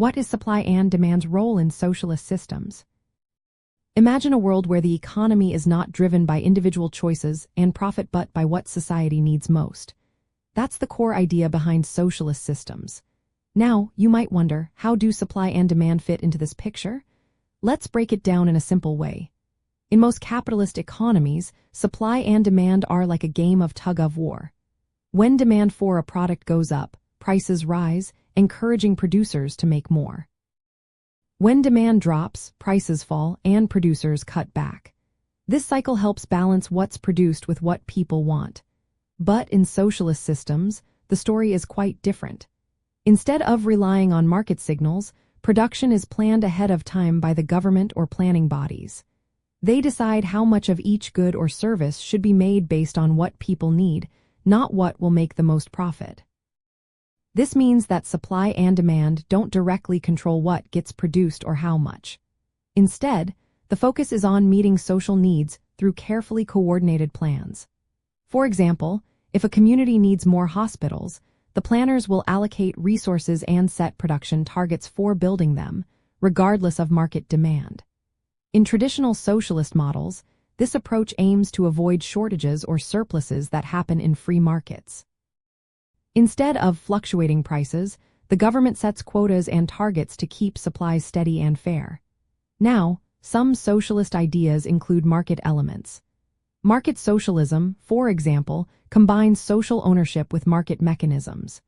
What is supply and demand's role in socialist systems? Imagine a world where the economy is not driven by individual choices and profit but by what society needs most. That's the core idea behind socialist systems. Now, you might wonder, how do supply and demand fit into this picture? Let's break it down in a simple way. In most capitalist economies, supply and demand are like a game of tug-of-war. When demand for a product goes up, prices rise, encouraging producers to make more. When demand drops, prices fall, and producers cut back. This cycle helps balance what's produced with what people want. But in socialist systems, the story is quite different. Instead of relying on market signals, production is planned ahead of time by the government or planning bodies. They decide how much of each good or service should be made based on what people need, not what will make the most profit. This means that supply and demand don't directly control what gets produced or how much. Instead, the focus is on meeting social needs through carefully coordinated plans. For example, if a community needs more hospitals, the planners will allocate resources and set production targets for building them, regardless of market demand. In traditional socialist models, this approach aims to avoid shortages or surpluses that happen in free markets. Instead of fluctuating prices, the government sets quotas and targets to keep supplies steady and fair. Now, some socialist ideas include market elements. Market socialism, for example, combines social ownership with market mechanisms.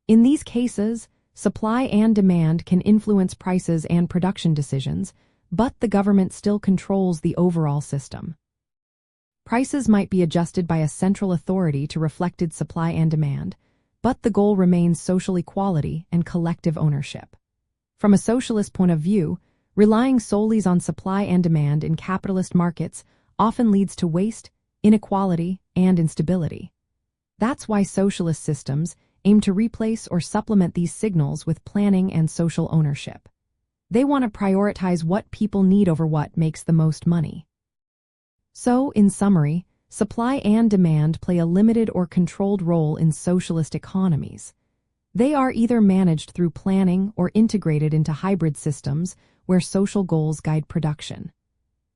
In these cases, supply and demand can influence prices and production decisions, but the government still controls the overall system. Prices might be adjusted by a central authority to reflected supply and demand, but the goal remains social equality and collective ownership. From a socialist point of view, relying solely on supply and demand in capitalist markets often leads to waste, inequality, and instability. That's why socialist systems aim to replace or supplement these signals with planning and social ownership. They want to prioritize what people need over what makes the most money. So, in summary, supply and demand play a limited or controlled role in socialist economies. They are either managed through planning or integrated into hybrid systems where social goals guide production.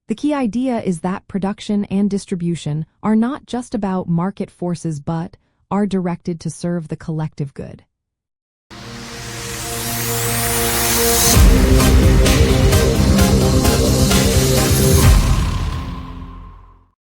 The key idea is that production and distribution are not just about market forces but are directed to serve the collective good.